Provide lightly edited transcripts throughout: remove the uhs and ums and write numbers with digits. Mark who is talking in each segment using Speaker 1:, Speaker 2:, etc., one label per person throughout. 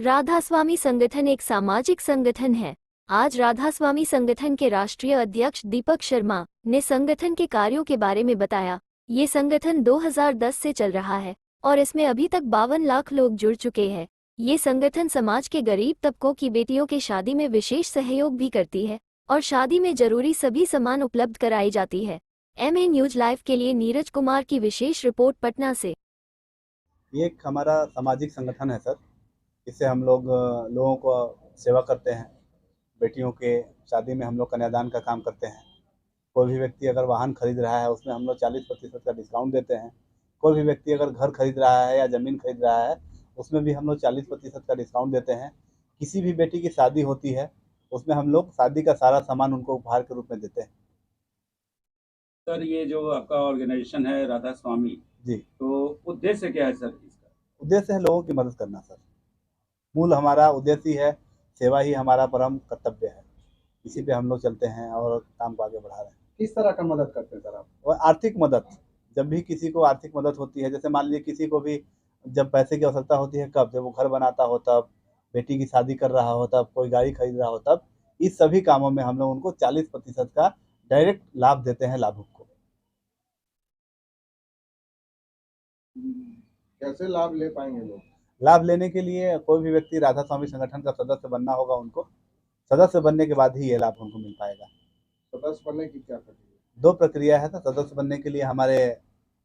Speaker 1: राधास्वामी संगठन एक सामाजिक संगठन है। आज राधास्वामी संगठन के राष्ट्रीय अध्यक्ष दीपक शर्मा ने संगठन के कार्यों के बारे में बताया। ये संगठन 2010 से चल रहा है और इसमें अभी तक 52 लाख लोग जुड़ चुके हैं। ये संगठन समाज के गरीब तबकों की बेटियों के शादी में विशेष सहयोग भी करती है और शादी में जरूरी सभी सामान उपलब्ध कराई जाती है। MA न्यूज लाइव के लिए नीरज कुमार की विशेष रिपोर्ट पटना से।
Speaker 2: ये एक हमारा सामाजिक संगठन है सर। इससे हम लोग लोगों को सेवा करते हैं। बेटियों के शादी में हम लोग कन्यादान का काम करते हैं। कोई भी व्यक्ति अगर वाहन खरीद रहा है उसमें हम लोग 40% का डिस्काउंट देते हैं। कोई भी व्यक्ति अगर घर खरीद रहा है या ज़मीन खरीद रहा है उसमें भी हम लोग 40% का डिस्काउंट देते हैं। किसी भी बेटी की शादी होती है उसमें हम लोग शादी का सारा सामान उनको उपहार के रूप में देते हैं।
Speaker 3: सर, ये जो आपका ऑर्गेनाइजेशन है राधा स्वामी,
Speaker 2: जी,
Speaker 3: तो उद्देश्य क्या है सर इसका?
Speaker 2: उद्देश्य है लोगों की मदद करना सर। मूल हमारा उद्देश्य ही है, सेवा ही हमारा परम कर्तव्य है। इसी पे हम लोग चलते हैं और काम को आगे बढ़ा रहे हैं।
Speaker 4: किस तरह का मदद करते हैं सर आप?
Speaker 2: और आर्थिक मदद, जब भी किसी को आर्थिक मदद होती है, जैसे मान लीजिए किसी को भी जब पैसे की आवश्यकता होती है, कब? जब वो घर बनाता हो तब, बेटी की शादी कर रहा हो तब, कोई गाड़ी खरीद रहा हो तब, इस सभी कामों में हम लोग उनको 40% का डायरेक्ट लाभ देते हैं लाभुक को।
Speaker 4: कैसे लाभ ले पाएंगे लोग?
Speaker 2: लाभ लेने के लिए कोई भी व्यक्ति राधा स्वामी संगठन का सदस्य बनना होगा उनको। सदस्य बनने के बाद ही ये लाभ उनको मिल पाएगा।
Speaker 4: सदस्य बनने की क्या प्रक्रिया?
Speaker 2: 2 प्रक्रिया है। तो सदस्य बनने के लिए हमारे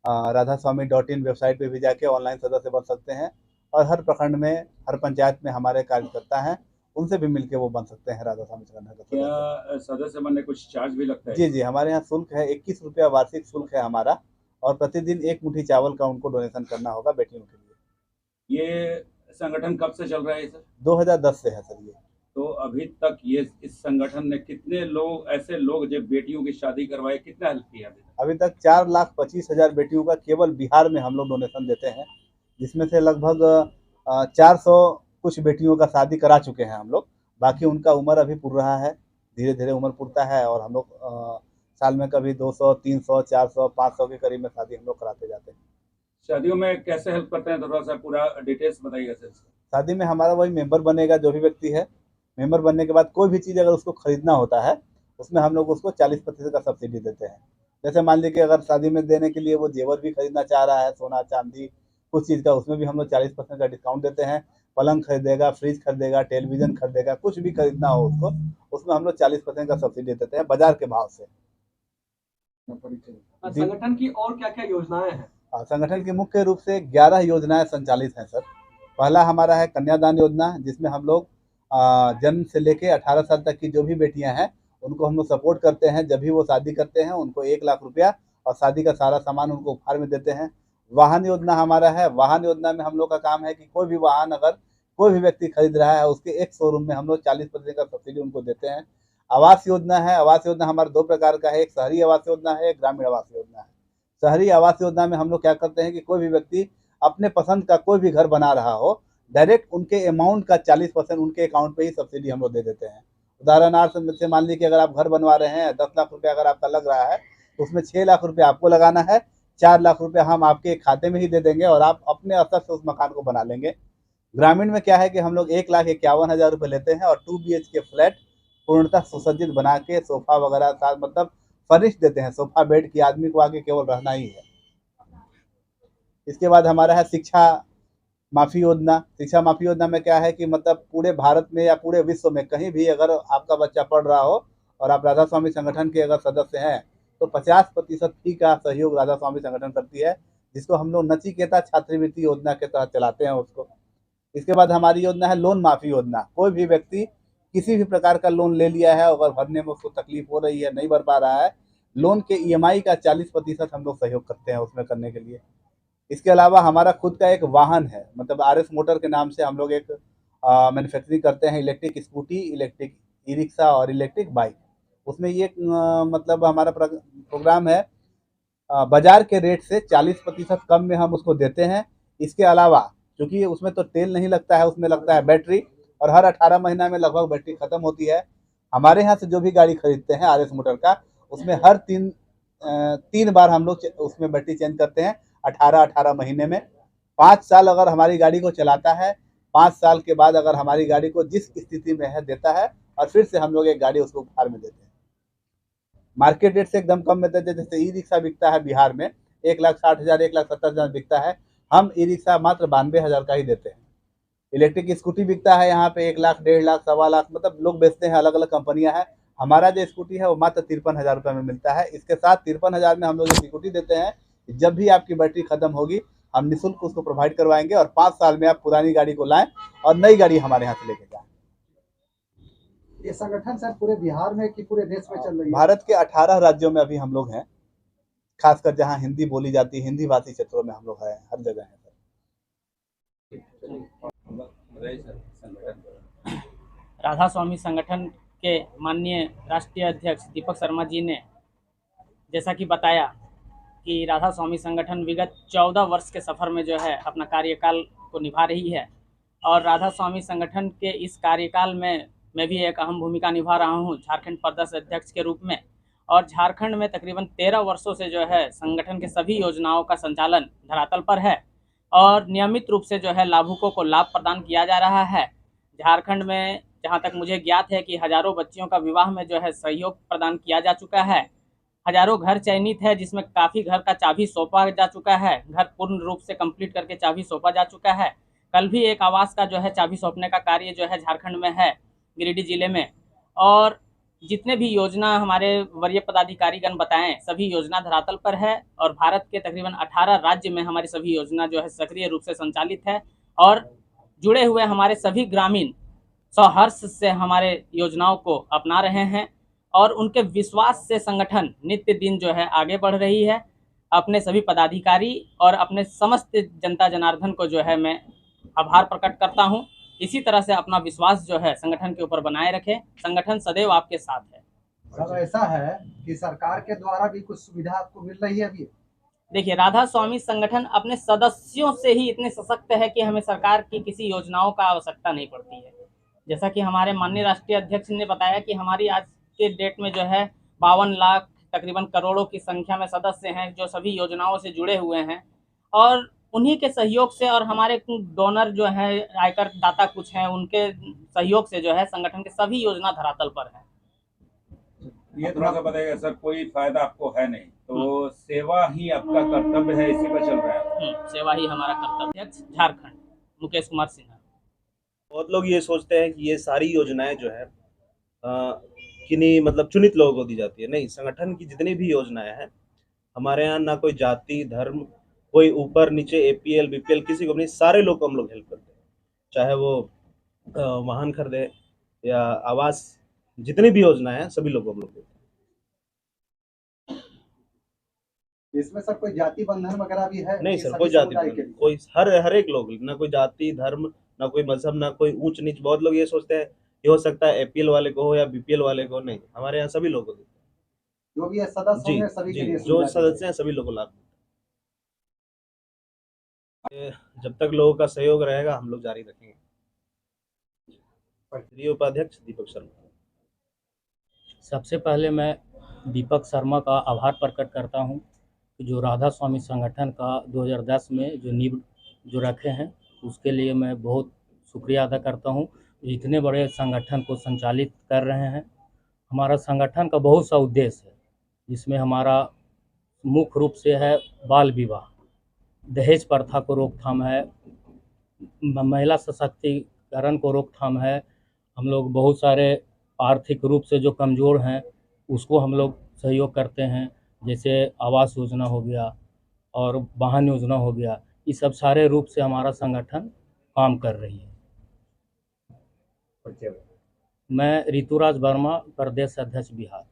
Speaker 2: radhaswamy.in वेबसाइट पे भी जाके ऑनलाइन सदस्य बन सकते हैं और हर प्रखंड में, हर पंचायत में हमारे कार्यकर्ता हैं, उनसे भी मिलके वो बन सकते हैं राधा स्वामी संगठन का सदस्य।
Speaker 3: क्या सदस्य बनने कुछ चार्ज भी लगता है?
Speaker 2: जी जी, हमारे यहाँ शुल्क है, 21 रुपया वार्षिक शुल्क है हमारा, और प्रतिदिन 1 मुट्ठी चावल का उनको डोनेशन करना होगा बेटियों के लिए।
Speaker 3: ये संगठन कब से चल रहा है सर?
Speaker 2: 2010 से है सर ये।
Speaker 3: तो अभी तक ये इस संगठन ने कितने लोग, ऐसे लोग जो बेटियों की शादी करवाए, कितना हेल्प किया
Speaker 2: अभी तक 4,25,000 बेटियों का केवल बिहार में हम लोग डोनेशन देते हैं, जिसमें से लगभग 400 कुछ बेटियों का शादी करा चुके हैं हम लोग। बाकी उनका उम्र अभी पुर रहा है, धीरे धीरे उम्र पुरता है और हम लोग साल में कभी 200, 300, 400, 500 के करीब में शादी हम लोग कराते जाते हैं।
Speaker 3: शादियों में कैसे हेल्प करते हैं, थोड़ा सा पूरा डिटेल्स बताइएगा सर।
Speaker 2: शादी में हमारा वही मेंबर बनेगा, जो भी व्यक्ति है। मेंबर बनने के बाद कोई भी चीज़ अगर उसको खरीदना होता है उसमें हम लोग उसको 40% का सब्सिडी देते हैं। जैसे मान लीजिए कि अगर शादी में देने के लिए वो जेवर भी खरीदना चाह रहा है, सोना चांदी कुछ चीज़ का, उसमें भी हम लोग 40% का डिस्काउंट देते हैं। पलंग खरीदेगा, फ्रिज खरीदेगा, टेलीविज़न खरीदेगा, कुछ भी खरीदना हो उसको, उसमें हम लोग 40% का सब्सिडी देते हैं बाजार के भाव से।
Speaker 5: संगठन की और क्या क्या योजनाएं हैं?
Speaker 2: संगठन की मुख्य रूप से 11 योजनाएं संचालित हैं सर। पहला हमारा है कन्यादान योजना, जिसमें हम लोग जन्म से लेके 18 साल तक की जो भी बेटियां हैं उनको हम लोग सपोर्ट करते हैं। जब भी वो शादी करते हैं उनको 1 लाख रुपया और शादी का सारा सामान उनको उपहार में देते हैं। वाहन योजना हमारा है। वाहन योजना में हम लोग का काम है कि कोई भी वाहन अगर कोई भी व्यक्ति खरीद रहा है उसके एक शोरूम में हम लोग 40% का सब्सिडी उनको देते हैं। आवास योजना है। आवास योजना हमारा 2 प्रकार का है, एक शहरी आवास योजना है, एक ग्रामीण आवास योजना है। शहरी आवास योजना में हम लोग क्या करते हैं कि कोई भी व्यक्ति अपने पसंद का कोई भी घर बना रहा हो, डायरेक्ट उनके अमाउंट का 40% उनके अकाउंट पे ही सब्सिडी हम लोग दे देते हैं। उदाहरणार्थ से मान लीजिए कि अगर आप घर बनवा रहे हैं, 10 लाख रुपया अगर आपका लग रहा है तो उसमें 6 लाख रुपया आपको लगाना है, 4 लाख रुपया हम आपके खाते में ही दे देंगे और आप अपने स्तर से उस मकान को बना लेंगे। ग्रामीण में क्या है कि हम लोग 1,51,000 रुपये लेते हैं और 2 BHK फ्लैट पूर्णतः सुसज्जित बना के सोफा वगैरह साथ मतलब फर्निश देते हैं। सोफा बेड की आदमी को आगे केवल रहना ही है। इसके बाद हमारा है शिक्षा माफ़ी योजना। शिक्षा माफ़ी योजना में क्या है कि मतलब पूरे भारत में या पूरे विश्व में कहीं भी अगर आपका बच्चा पढ़ रहा हो और आप राधा स्वामी संगठन के अगर सदस्य हैं तो 50% फी का सहयोग राधा स्वामी संगठन करती है, जिसको हम लोग नचिकेता छात्रवृत्ति योजना के तहत चलाते हैं उसको। इसके बाद हमारी योजना है लोन माफ़ी योजना। कोई भी व्यक्ति किसी भी प्रकार का लोन ले लिया है, अगर भरने में उसको तकलीफ हो रही है, नहीं भर पा रहा है, लोन के EMI का 40% हम लोग सहयोग करते हैं उसमें करने के लिए। इसके अलावा हमारा खुद का एक वाहन है, मतलब RS मोटर के नाम से हम लोग एक मैन्युफैक्चरिंग करते हैं इलेक्ट्रिक स्कूटी, इलेक्ट्रिक ई-रिक्शा और इलेक्ट्रिक बाइक। उसमें ये मतलब हमारा प्रोग्राम है, बाजार के रेट से 40% कम में हम उसको देते हैं। इसके अलावा क्योंकि उसमें तो तेल नहीं लगता है, उसमें लगता है बैटरी, और हर 18 महीना में लगभग बैटरी ख़त्म होती है। हमारे यहाँ से जो भी गाड़ी खरीदते हैं RS मोटर का, उसमें हर 3 बार हम लोग उसमें बैटरी चेंज करते हैं 18 महीने में। 5 साल अगर हमारी गाड़ी को चलाता है 5 साल के बाद अगर हमारी गाड़ी को जिस स्थिति में है देता है, और फिर से हम लोग एक गाड़ी उसको उपहार में देते हैं। मार्केट रेट से एकदम कम में देते हैं। जैसे ई रिक्शा बिकता है बिहार में 1,60,000 1,70,000 बिकता है, हम ई रिक्शा मात्र 92,000 का ही देते हैं। इलेक्ट्रिक स्कूटी बिकता है यहाँ पे 1 लाख 1.5 लाख 1.25 लाख, मतलब लोग बेचते हैं, अलग अलग कंपनियां हैं। हमारा जो स्कूटी है वो मात्र 53,000 रुपये में मिलता है। इसके साथ 53,000 में हम लोग एक स्कूटी देते हैं, जब भी आपकी बैटरी खत्म होगी हम निःशुल्क उसको प्रोवाइड करवाएंगे, और 5 साल में आप पुरानी गाड़ी को लाएं और नई गाड़ी हमारे यहाँ से लेके जाएं।
Speaker 4: ये संगठन सर पूरे बिहार में कि पूरे देश में चल रही है?
Speaker 2: भारत के 18 राज्यों में अभी हम लोग हैं, खासकर जहाँ हिंदी बोली जाती है, हिंदी भाषी क्षेत्रों में हम लोग हैं, हर जगह हैं सर।
Speaker 3: बताइए सर संगठन।
Speaker 6: राधा स्वामी संगठन के माननीय राष्ट्रीय अध्यक्ष दीपक शर्मा जी ने जैसा कि बताया कि राधा स्वामी संगठन विगत 14 वर्ष के सफ़र में जो है अपना कार्यकाल को निभा रही है, और राधा स्वामी संगठन के इस कार्यकाल में मैं भी एक अहम भूमिका निभा रहा हूं झारखंड प्रदेश अध्यक्ष के रूप में। और झारखंड में तकरीबन 13 वर्षों से जो है संगठन के सभी योजनाओं का संचालन धरातल पर है, और नियमित रूप से जो है लाभुकों को लाभ प्रदान किया जा रहा है। झारखंड में जहां तक मुझे ज्ञात है कि हज़ारों बच्चियों का विवाह में जो है सहयोग प्रदान किया जा चुका है। हज़ारों घर चयनित है, जिसमें काफ़ी घर का चाबी सौंपा जा चुका है, घर पूर्ण रूप से कंप्लीट करके चाबी सौंपा जा चुका है। कल भी एक आवास का जो है चाबी सौंपने का कार्य जो है झारखंड में है, गिरिडीह जिले में। और जितने भी योजना हमारे वरीय पदाधिकारीगण बताएं, सभी योजना धरातल पर है, और भारत के तकरीबन 18 राज्य में हमारी सभी योजना जो है सक्रिय रूप से संचालित है, और जुड़े हुए हमारे सभी ग्रामीण सहर्ष से हमारे योजनाओं को अपना रहे हैं, और उनके विश्वास से संगठन नित्य दिन जो है आगे बढ़ रही है। अपने सभी पदाधिकारी और अपने समस्त जनता जनार्दन को जो है मैं आभार प्रकट करता हूं। इसी तरह से अपना विश्वास जो है संगठन के ऊपर बनाए रखें, संगठन सदैव आपके साथ है।
Speaker 4: सर ऐसा है कि सरकार के द्वारा भी कुछ सुविधा आपको मिल रही है अभी?
Speaker 6: देखिए, राधा स्वामी संगठन अपने सदस्यों से ही इतने सशक्त है कि हमें सरकार की किसी योजनाओं का आवश्यकता नहीं पड़ती है। जैसा कि हमारे माननीय राष्ट्रीय अध्यक्ष ने बताया कि हमारी आज के डेट में जो है 52 लाख तकरीबन करोड़ों की संख्या में सदस्य हैं जो सभी योजनाओं से जुड़े हुए हैं, और उन्हीं के सहयोग से और हमारे डोनर जो हैं आयकर दाता कुछ हैं, उनके सहयोग से जो है संगठन के सभी योजना धरातल पर है।
Speaker 3: ये थोड़ा सा बताइएगा सर, कोई फायदा आपको है नहीं तो सेवा ही आपका कर्तव्य है, इसी पर चल रहा है?
Speaker 6: सेवा ही हमारा कर्तव्य। अध्यक्ष झारखंड मुकेश कुमार सिन्हा।
Speaker 7: बहुत लोग ये सोचते हैं कि ये सारी योजनाएं जो है किन्हीं मतलब चुनित लोगों को दी जाती है। नहीं, संगठन की जितनी भी योजनाएं हैं हमारे यहाँ ना कोई जाति धर्म, कोई ऊपर नीचे APL BPL किसी को नहीं, सारे लोग को हम लोग हेल्प करते हैं। चाहे वो वाहन खरीदे या आवास, जितनी भी योजनाएं हैं सभी लोगों को हम लोग देते हैं।
Speaker 4: इसमें सर कोई जाति बंधन वगैरह भी है?
Speaker 7: नहीं सर, कोई जाति बंधन, कोई हर एक लोग, ना कोई जाति धर्म, ना कोई मजहब, ना कोई ऊंच नीच। बहुत लोग ये सोचते हैं कि हो सकता है APL वाले को हो या BPL वाले को, नहीं, हमारे यहाँ सभी लोगों को देते हैं।
Speaker 4: जो भी सदस्य
Speaker 7: जी
Speaker 4: हैं सभी के
Speaker 7: जी,
Speaker 4: लिए
Speaker 7: जो सदस्य हैं सभी लोगों को लाभ मिलता है। जब तक लोगों का सहयोग रहेगा हम लोग जारी रखेंगे। राष्ट्रीय उपाध्यक्ष दीपक शर्मा।
Speaker 8: सबसे पहले मैं दीपक शर्मा का आभार प्रकट करता हूं कि जो राधा स्वामी संगठन का 2010 में जो नींव जो रखे हैं उसके लिए मैं बहुत शुक्रिया अदा करता हूं। इतने बड़े संगठन को संचालित कर रहे हैं। हमारा संगठन का बहुत सा उद्देश्य है, जिसमें हमारा मुख्य रूप से है बाल विवाह, दहेज प्रथा को रोकथाम है, महिला सशक्तिकरण को रोकथाम है। हम लोग बहुत सारे आर्थिक रूप से जो कमज़ोर हैं उसको हम लोग सहयोग करते हैं, जैसे आवास योजना हो गया और वाहन योजना हो गया। ये सब सारे रूप से हमारा संगठन काम कर रही है। मैं ऋतुराज वर्मा, प्रदेश अध्यक्ष बिहार।